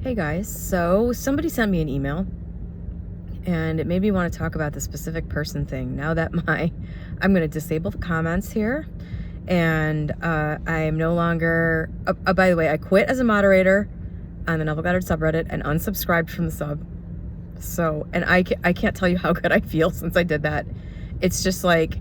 Hey guys, so somebody sent me an email and it made me want to talk about the specific person thing. Now that I'm going to disable the comments here, and I am no longer, by the way, I quit as a moderator on the Neville Goddard subreddit and unsubscribed from the sub. So, and I can't tell you how good I feel since I did that. It's just like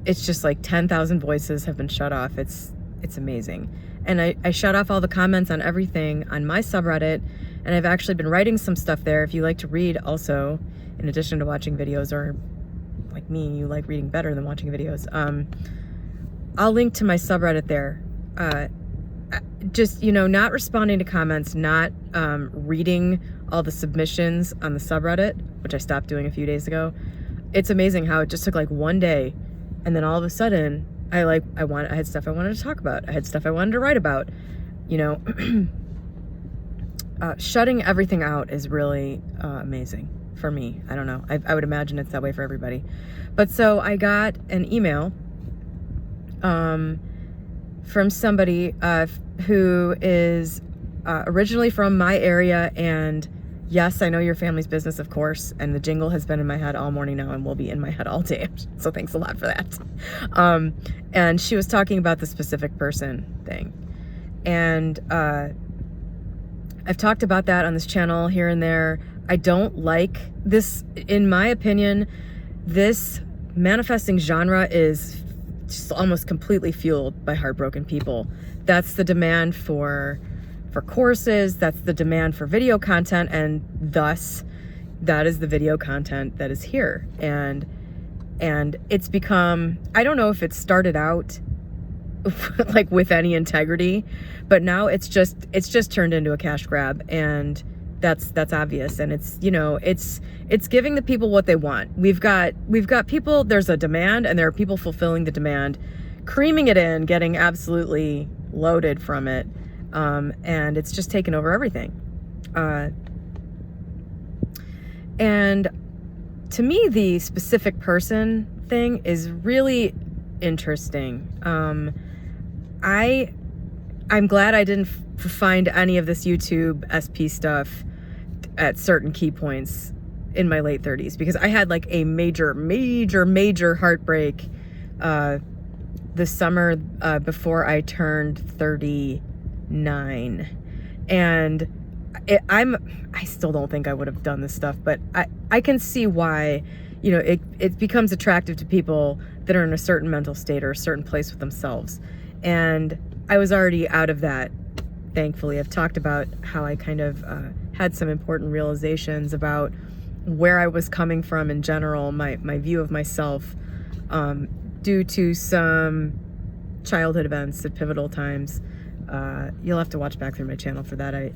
10,000 voices have been shut off. It's amazing. And I shut off all the comments on everything on my subreddit, and I've actually been writing some stuff there. If you like to read also, in addition to watching videos, or like me, you like reading better than watching videos, I'll link to my subreddit there. Just, not responding to comments, not reading all the submissions on the subreddit, which I stopped doing a few days ago. It's amazing how it just took like one day, and then all of a sudden, I had stuff I wanted to talk about. I had stuff I wanted to write about. Shutting everything out is really amazing for me. I don't know. I would imagine it's that way for everybody. But so I got an email from somebody who is originally from my area, and yes, I know your family's business, of course, and the jingle has been in my head all morning now and will be in my head all day, so thanks a lot for that. And she was talking about the specific person thing, and I've talked about that on this channel here and there. I don't like this. In my opinion, this manifesting genre is just almost completely fueled by heartbroken people. That's the demand for courses, that's the demand for video content, and thus that is the video content that is here. And it's become, I don't know if it started out like with any integrity, but now it's just turned into a cash grab, and that's obvious. And it's giving the people what they want. We've got people, there's a demand, and there are people fulfilling the demand, creaming it in, getting absolutely loaded from it. And it's just taken over everything. And to me, the specific person thing is really interesting. I'm glad I didn't find any of this YouTube SP stuff at certain key points in my late 30s, because I had like a major heartbreak this summer before I turned 39, and I still don't think I would have done this stuff, but I can see why it becomes attractive to people that are in a certain mental state or a certain place with themselves. And I was already out of that, thankfully. I've talked about how I kind of had some important realizations about where I was coming from in general, my view of myself, due to some childhood events at pivotal times. You'll have to watch back through my channel for that. I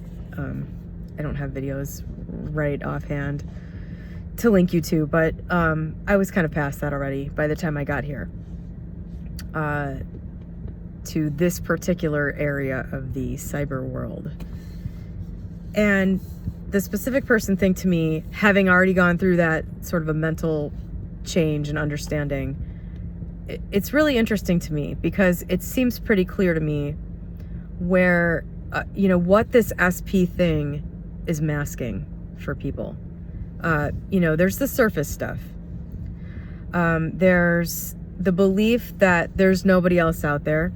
don't have videos right offhand to link you to, but I was kind of past that already by the time I got here to this particular area of the cyber world. And the specific person thing, to me, having already gone through that sort of a mental change and understanding, it's really interesting to me, because it seems pretty clear to me where, what this SP thing is masking for people. There's the surface stuff. There's the belief that there's nobody else out there.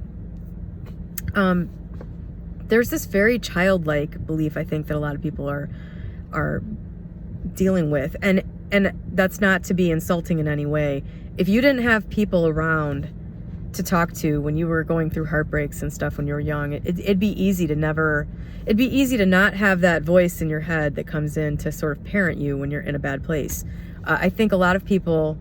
There's this very childlike belief, I think, that a lot of people are dealing with. And that's not to be insulting in any way. If you didn't have people around to talk to when you were going through heartbreaks and stuff when you were young, it'd be easy to not have that voice in your head that comes in to sort of parent you when you're in a bad place. I think a lot of people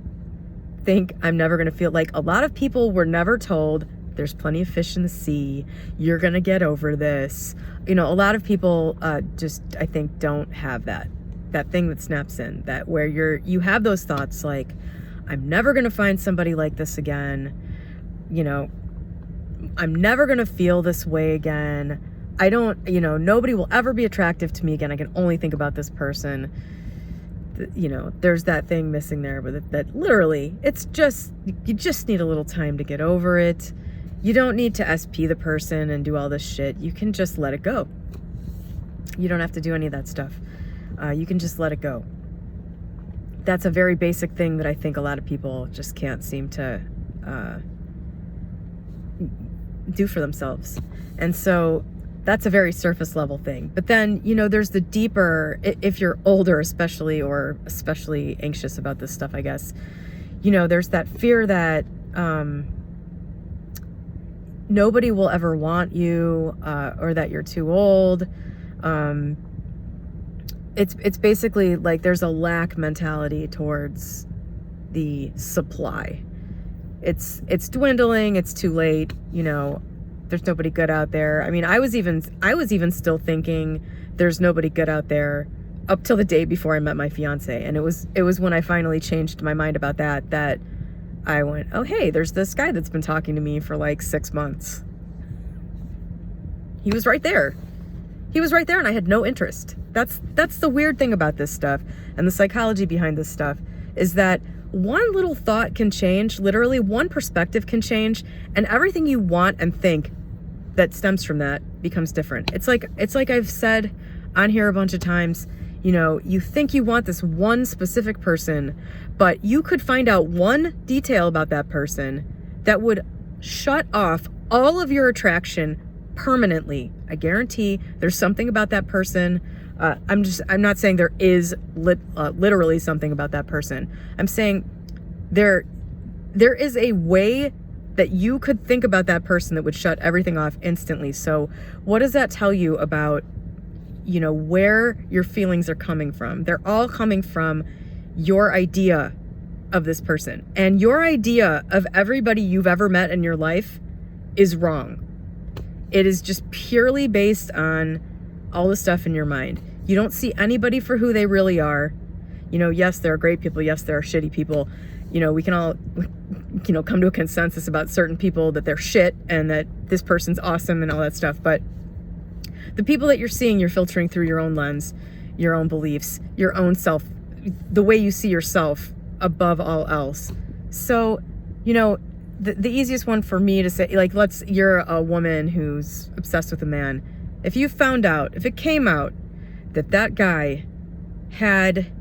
think I'm never going to feel like, a lot of people were never told there's plenty of fish in the sea, you're going to get over this. A lot of people just, I think, don't have that thing that snaps in, that where you have those thoughts like, I'm never going to find somebody like this again. I'm never going to feel this way again. Nobody will ever be attractive to me again. I can only think about this person. There's that thing missing there, but that literally, you just need a little time to get over it. You don't need to SP the person and do all this shit. You can just let it go. You don't have to do any of that stuff. You can just let it go. That's a very basic thing that I think a lot of people just can't seem to do for themselves. And so that's a very surface level thing. But then, there's the deeper, if you're older especially, or especially anxious about this stuff, I guess, there's that fear that nobody will ever want you, or that you're too old. It's basically like there's a lack mentality towards the supply. It's dwindling, it's too late, there's nobody good out there. I mean, I was even still thinking there's nobody good out there up till the day before I met my fiance. And it was when I finally changed my mind about that I went, oh, hey, there's this guy that's been talking to me for like 6 months. He was right there. And I had no interest. That's the weird thing about this stuff, and the psychology behind this stuff is that one little thought can change, literally one perspective can change, and everything you want and think that stems from that becomes different. It's like I've said on here a bunch of times, you think you want this one specific person, but you could find out one detail about that person that would shut off all of your attraction permanently. I guarantee there's something about that person. I'm not saying there is literally something about that person. I'm saying there is a way that you could think about that person that would shut everything off instantly. So what does that tell you about, where your feelings are coming from? They're all coming from your idea of this person. And your idea of everybody you've ever met in your life is wrong. It is just purely based on all the stuff in your mind. You don't see anybody for who they really are. Yes, there are great people. Yes, there are shitty people. We can all, come to a consensus about certain people that they're shit and that this person's awesome and all that stuff. But the people that you're seeing, you're filtering through your own lens, your own beliefs, your own self, the way you see yourself above all else. So, the easiest one for me to say, like, you're a woman who's obsessed with a man. If it came out that guy had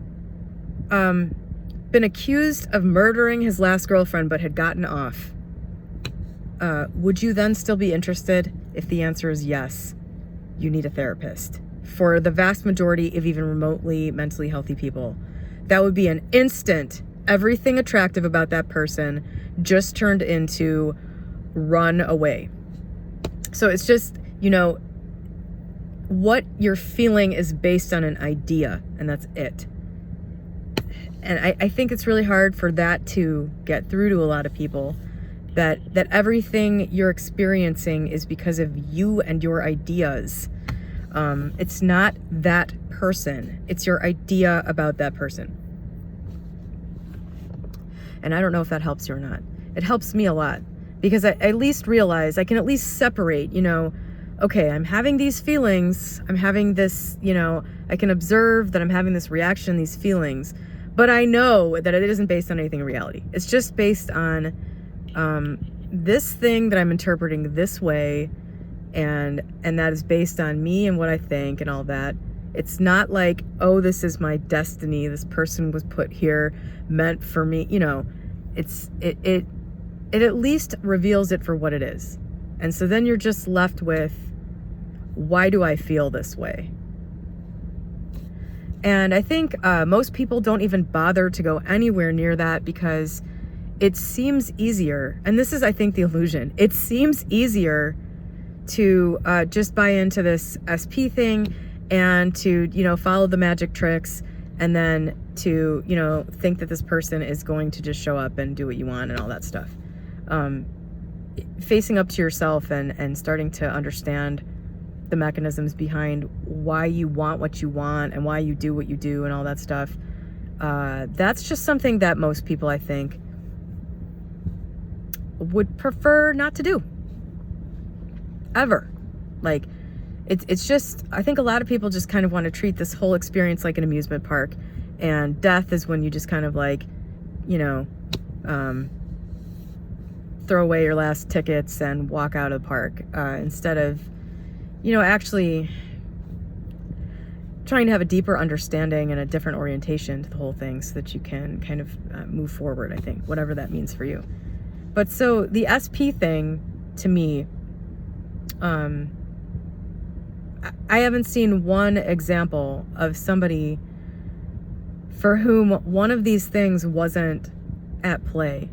been accused of murdering his last girlfriend but had gotten off, would you then still be interested? If the answer is yes, you need a therapist. For the vast majority of even remotely mentally healthy people, that would be an instant, everything attractive about that person just turned into run away. So it's just, what you're feeling is based on an idea, and that's it. And I think it's really hard for that to get through to a lot of people, that everything you're experiencing is because of you and your ideas. It's not that person. It's your idea about that person. And I don't know if that helps you or not. It helps me a lot, because I at least realize I can at least separate, okay, I'm having these feelings, I'm having this, I can observe that I'm having this reaction, these feelings, but I know that it isn't based on anything in reality. It's just based on this thing that I'm interpreting this way, and that is based on me and what I think and all that. It's not like, oh, this is my destiny, this person was put here meant for me. It at least reveals it for what it is. And so then you're just left with, why do I feel this way? And I think most people don't even bother to go anywhere near that, because it seems easier. And this is, I think, the illusion. It seems easier to just buy into this SP thing and to, follow the magic tricks, and then to, think that this person is going to just show up and do what you want and all that stuff. Facing up to yourself and starting to understand the mechanisms behind why you want what you want and why you do what you do and all that stuff. That's just something that most people, I think, would prefer not to do. Ever. Like, it's just, I think a lot of people just kind of want to treat this whole experience like an amusement park, and death is when you just kind of like, throw away your last tickets and walk out of the park, instead of, actually trying to have a deeper understanding and a different orientation to the whole thing so that you can kind of move forward, I think, whatever that means for you. But so the SP thing, to me, I haven't seen one example of somebody for whom one of these things wasn't at play.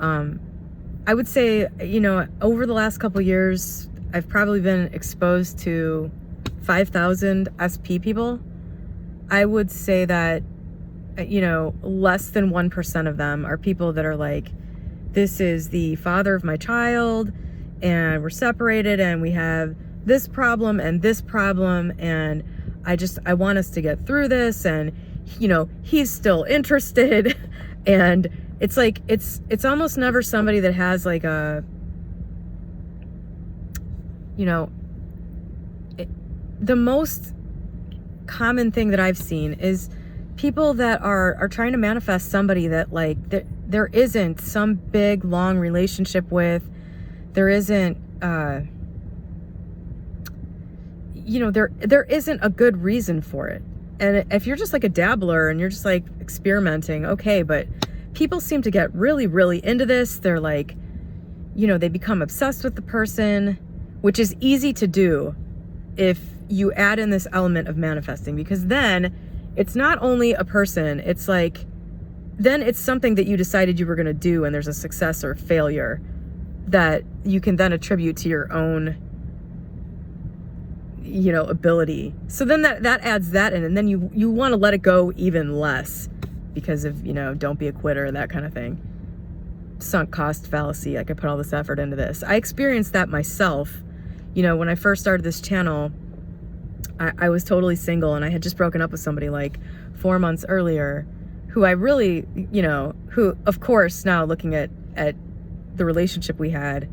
I would say, you know, over the last couple years, I've probably been exposed to 5,000 SP people. I would say that, you know, less than 1% of them are people that are like, this is the father of my child, and we're separated, and we have this problem and this problem, and I want us to get through this, and, you know, he's still interested. And it's like, it's almost never somebody that has like a, you know, the most common thing that I've seen is people that are trying to manifest somebody that like there isn't some big long relationship with, there isn't you know, there isn't a good reason for it. And if you're just like a dabbler and you're just like experimenting, okay, but people seem to get really, really into this. They're like, you know, they become obsessed with the person, which is easy to do if you add in this element of manifesting, because then it's not only a person, it's like, then it's something that you decided you were going to do, and there's a success or failure that you can then attribute to your own, you know, ability. So then that adds that in, and then you want to let it go even less because of, you know, don't be a quitter, that kind of thing. Sunk cost fallacy. I could put all this effort into this. I experienced that myself. You know, when I first started this channel, I was totally single, and I had just broken up with somebody like 4 months earlier, who I really, you know, who, of course, now looking at the relationship we had,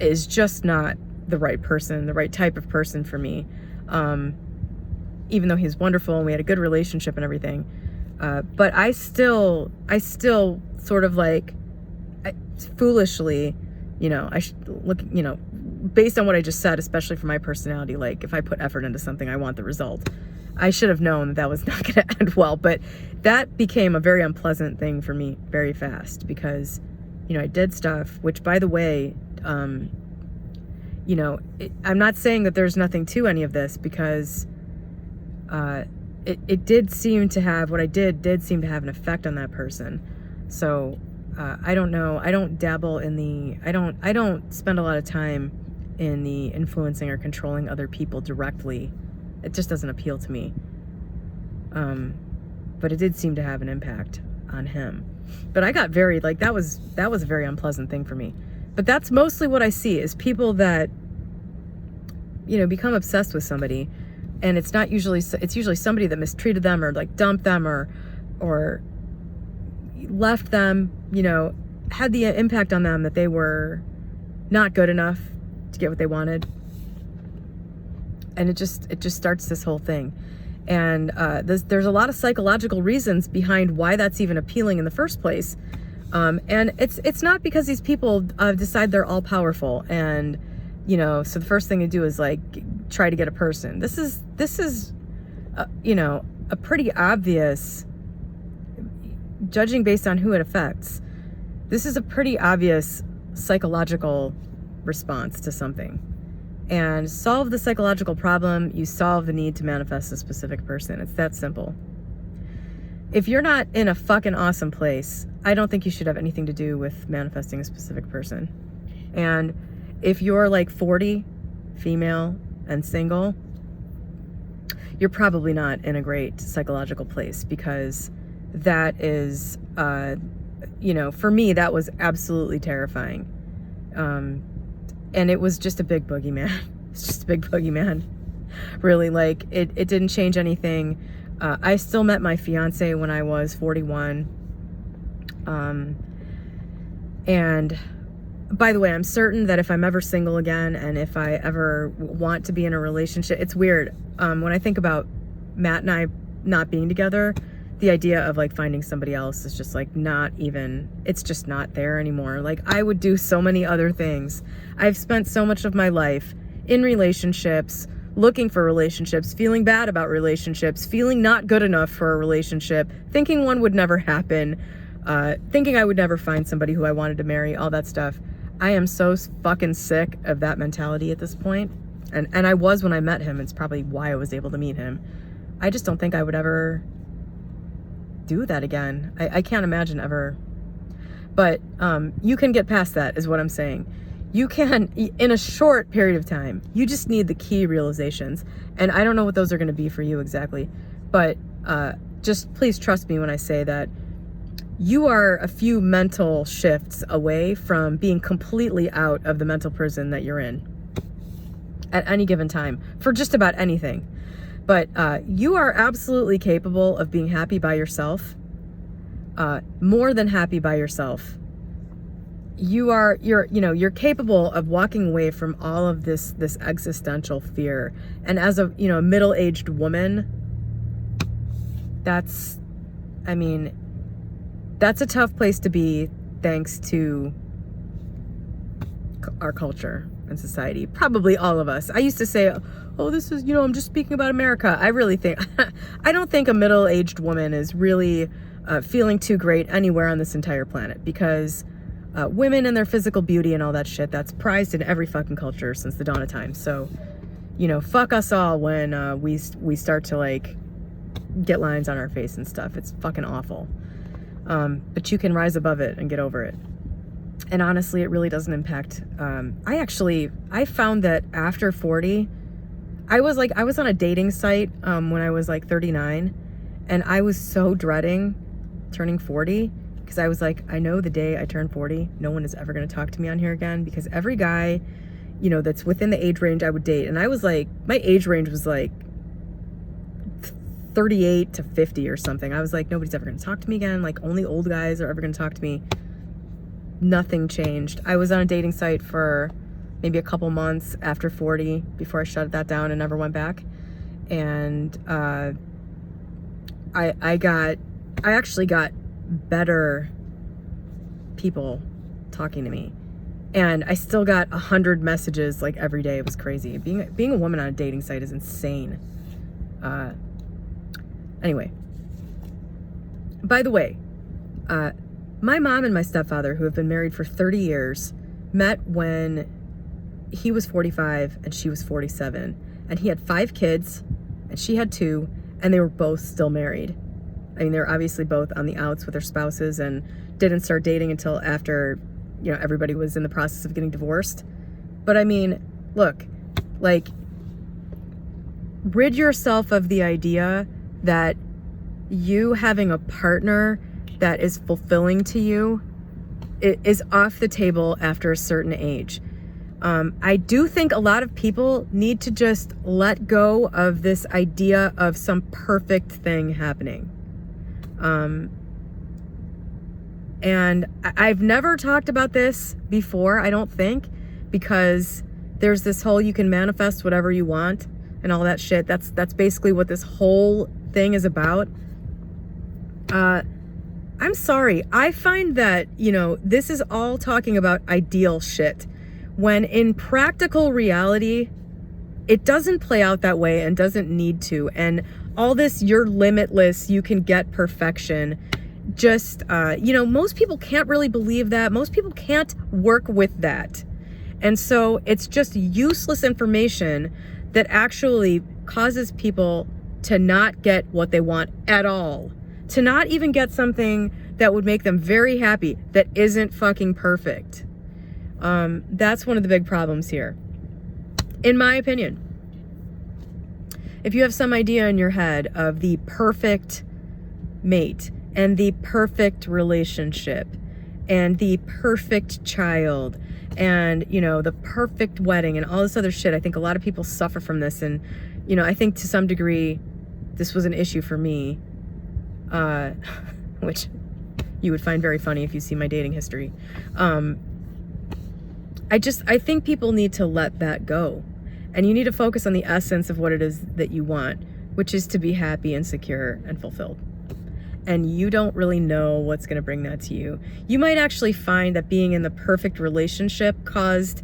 is just not the right person, the right type of person for me. Even though he's wonderful and we had a good relationship and everything. But I still sort of like, foolishly, you know, I should look, you know, based on what I just said, especially for my personality, like if I put effort into something, I want the result. I should have known that was not going to end well, but that became a very unpleasant thing for me very fast because, you know, I did stuff, which, by the way, you know, I'm not saying that there's nothing to any of this, because it did seem to have, what I did seem to have an effect on that person. So I don't know. I don't dabble in the, I don't spend a lot of time in the influencing or controlling other people directly. It just doesn't appeal to me. But it did seem to have an impact on him. But I got very, like, that was a very unpleasant thing for me. But that's mostly what I see, is people that, you know, become obsessed with somebody, and it's usually somebody that mistreated them, or like dumped them, or left them, you know, had the impact on them that they were not good enough to get what they wanted. And it just starts this whole thing. And there's a lot of psychological reasons behind why that's even appealing in the first place. And it's not because these people decide they're all powerful, and, you know, so the first thing to do is like try to get a person. This is you know, a pretty obvious, judging based on who it affects, this is a pretty obvious psychological response to something. And solve the psychological problem, you solve the need to manifest a specific person. It's that simple. If you're not in a fucking awesome place, I don't think you should have anything to do with manifesting a specific person. And if you're like 40, female, and single, you're probably not in a great psychological place, because that is, you know, for me, that was absolutely terrifying. And it was just a big boogeyman. It's just a big boogeyman. Really, like, it didn't change anything. I still met my fiance when I was 41. And by the way, I'm certain that if I'm ever single again, and if I ever want to be in a relationship, it's weird. When I think about Matt and I not being together, the idea of like finding somebody else is just like not even, it's just not there anymore. Like, I would do so many other things. I've spent so much of my life in relationships looking for relationships, feeling bad about relationships, feeling not good enough for a relationship, thinking one would never happen, thinking I would never find somebody who I wanted to marry, all that stuff. I am so fucking sick of that mentality at this point. And I was when I met him. It's probably why I was able to meet him. I just don't think I would ever do that again. I can't imagine ever. But you can get past that, is what I'm saying. You can, in a short period of time. You just need the key realizations. And I don't know what those are going to be for you exactly. But just please trust me when I say that you are a few mental shifts away from being completely out of the mental prison that you're in at any given time for just about anything. But you are absolutely capable of being happy by yourself, more than happy by yourself. You're capable of walking away from all of this existential fear. And as a middle-aged woman, that's a tough place to be, thanks to our culture and society. Probably all of us. I used to say, oh, this is, I'm just speaking about America. I really think, I don't think a middle-aged woman is really feeling too great anywhere on this entire planet, because women and their physical beauty and all that shit, that's prized in every fucking culture since the dawn of time. So, fuck us all when we start to get lines on our face and stuff. It's fucking awful. But you can rise above it and get over it. And honestly, it really doesn't impact. I found that after 40, I was on a dating site when I was 39, and I was so dreading turning 40, because I was like, I know the day I turn 40, no one is ever going to talk to me on here again, because every guy, that's within the age range I would date, and I was my age range was 38 to 50 or something. I was like, nobody's ever going to talk to me again. Only old guys are ever going to talk to me. Nothing changed. I was on a dating site for maybe a couple months after 40 before I shut that down and never went back. And I actually got better people talking to me. And I still got 100 messages every day. It was crazy. Being a woman on a dating site is insane. Anyway, by the way, my mom and my stepfather, who have been married for 30 years, met when he was 45 and she was 47. And he had 5 kids and she had 2, and they were both still married. They were obviously both on the outs with their spouses and didn't start dating until after, everybody was in the process of getting divorced. But look, rid yourself of the idea that you having a partner that is fulfilling to you is off the table after a certain age. I do think a lot of people need to just let go of this idea of some perfect thing happening. And I've never talked about this before, I don't think, because there's this whole you can manifest whatever you want and all that shit. That's basically what this whole thing is about. I'm sorry. I find that, this is all talking about ideal shit, when in practical reality, it doesn't play out that way and doesn't need to. And all this, you're limitless, you can get perfection. Just, most people can't really believe that. Most people can't work with that. And so it's just useless information that actually causes people to not get what they want at all. To not even get something that would make them very happy that isn't fucking perfect. That's one of the big problems here, in my opinion. If you have some idea in your head of the perfect mate and the perfect relationship and the perfect child and, the perfect wedding and all this other shit, I think a lot of people suffer from this. And, I think to some degree this was an issue for me, which you would find very funny if you see my dating history. I think people need to let that go. And you need to focus on the essence of what it is that you want, which is to be happy and secure and fulfilled. And you don't really know what's going to bring that to you. You might actually find that being in the perfect relationship caused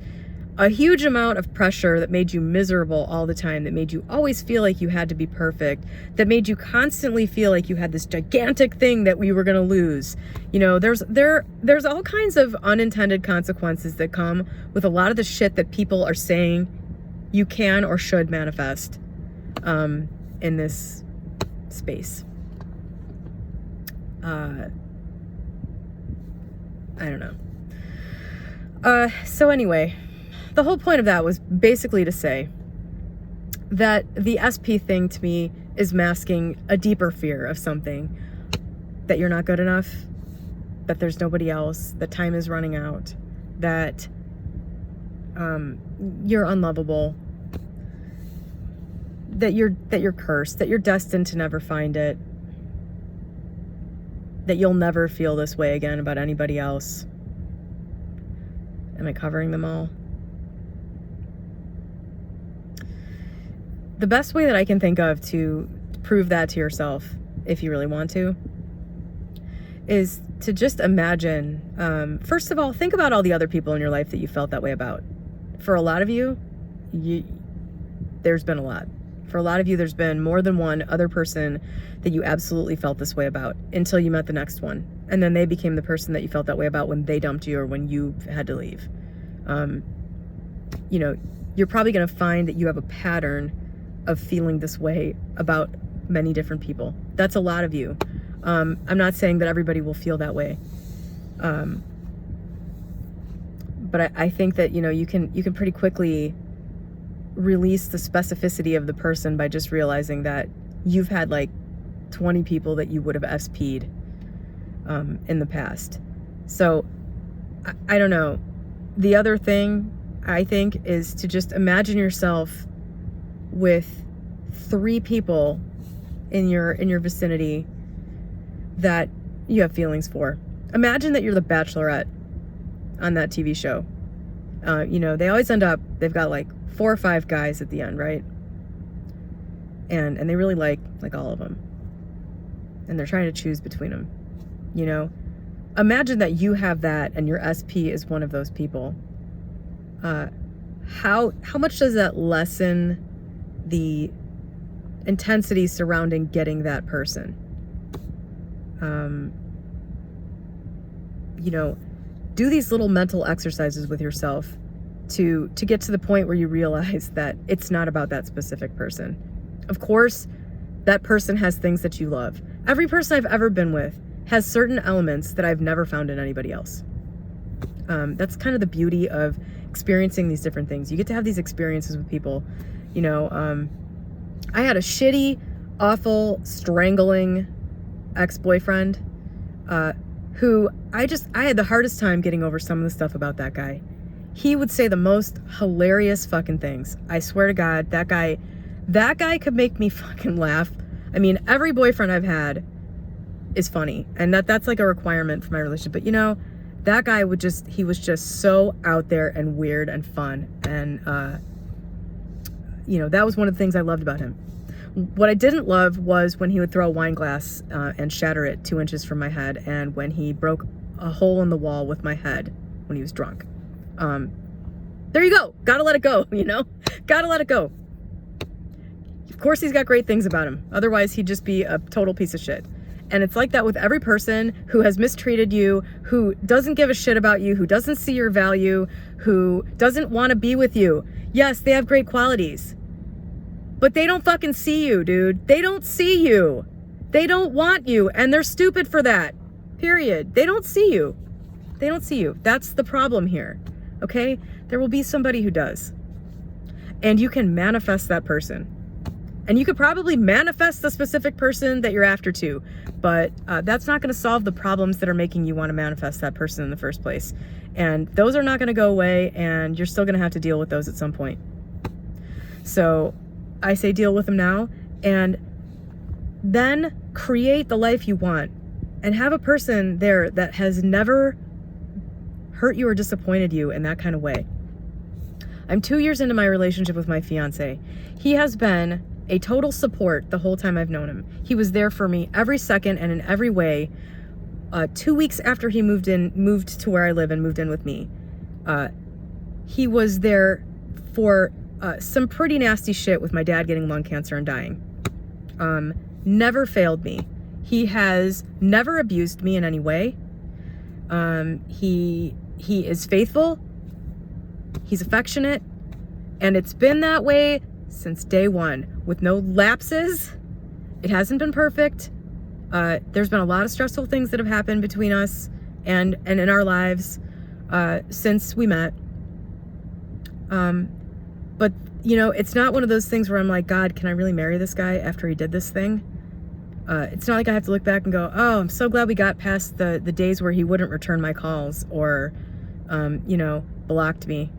a huge amount of pressure that made you miserable all the time, that made you always feel like you had to be perfect, that made you constantly feel like you had this gigantic thing that we were going to lose. You know, there's all kinds of unintended consequences that come with a lot of the shit that people are saying you can or should manifest in this space. I don't know. So anyway, the whole point of that was basically to say that the SP thing to me is masking a deeper fear of something, that you're not good enough, that there's nobody else, that time is running out, that you're unlovable, that you're cursed, that you're destined to never find it, that you'll never feel this way again about anybody else. Am I covering them all? The best way that I can think of to prove that to yourself, if you really want to, is to just imagine, first of all, think about all the other people in your life that you felt that way about. For a lot of you, there's been a lot. For a lot of you, there's been more than one other person that you absolutely felt this way about until you met the next one. And then they became the person that you felt that way about when they dumped you or when you had to leave. You know, you're probably going to find that you have a pattern of feeling this way about many different people. That's a lot of you. I'm not saying that everybody will feel that way. But I think that, you know, you can pretty quickly release the specificity of the person by just realizing that you've had like 20 people that you would have SP'd in the past. So I don't know. The other thing I think is to just imagine yourself with 3 people in your vicinity that you have feelings for. Imagine that you're the Bachelorette on that TV show. You know, they always end up, they've got like 4 or 5 guys at the end, right? And they really like all of them. And they're trying to choose between them. You know, imagine that you have that and your SP is one of those people. How much does that lessen the intensity surrounding getting that person? You know, do these little mental exercises with yourself to get to the point where you realize that it's not about that specific person. Of course, that person has things that you love. Every person I've ever been with has certain elements that I've never found in anybody else. That's kind of the beauty of experiencing these different things. You get to have these experiences with people. You know, I had a shitty, awful, strangling ex-boyfriend who I had the hardest time getting over some of the stuff about that guy. He would say the most hilarious fucking things. I swear to God, that guy could make me fucking laugh. I mean, every boyfriend I've had is funny, and that's like a requirement for my relationship. But you know, that guy he was just so out there and weird and fun. And, you know, that was one of the things I loved about him. What I didn't love was when he would throw a wine glass and shatter it 2 inches from my head, and when he broke a hole in the wall with my head when he was drunk. There you go. Gotta let it go, you know? Gotta let it go. Of course he's got great things about him. Otherwise, he'd just be a total piece of shit. And it's like that with every person who has mistreated you, who doesn't give a shit about you, who doesn't see your value, who doesn't want to be with you. Yes, they have great qualities. But they don't fucking see you, dude. They don't see you. They don't want you, and they're stupid for that. Period. They don't see you. They don't see you. That's the problem here. Okay? There will be somebody who does. And you can manifest that person. And you could probably manifest the specific person that you're after too. But that's not going to solve the problems that are making you want to manifest that person in the first place. And those are not going to go away, and you're still going to have to deal with those at some point. So I say deal with them now, and then create the life you want. And have a person there that has never hurt you or disappointed you in that kind of way. I'm 2 years into my relationship with my fiance. He has been a total support the whole time I've known him. He was there for me every second and in every way. 2 weeks after he moved to where I live and moved in with me, he was there for some pretty nasty shit with my dad getting lung cancer and dying. Never failed me. He has never abused me in any way. He is faithful. He's affectionate. And it's been that way since day one, with no lapses. It hasn't been perfect. There's been a lot of stressful things that have happened between us and in our lives since we met. But, you know, it's not one of those things where I'm like, God, can I really marry this guy after he did this thing? It's not like I have to look back and go, oh, I'm so glad we got past the days where he wouldn't return my calls or, you know, blocked me.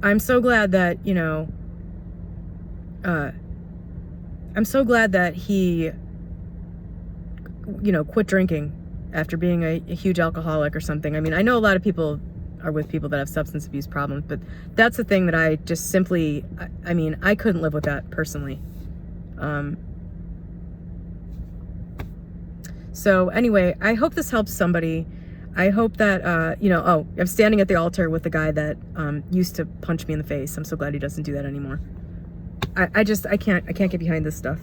I'm so glad that, you know, I'm so glad that he, you know, quit drinking after being a huge alcoholic or something. I mean, I know a lot of people are with people that have substance abuse problems, but that's the thing that I just simply, I mean, I couldn't live with that personally. So anyway, I hope this helps somebody. I hope that, you know, oh, I'm standing at the altar with the guy that used to punch me in the face. I'm so glad he doesn't do that anymore. I can't get behind this stuff.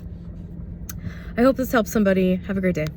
I hope this helps somebody. Have a great day.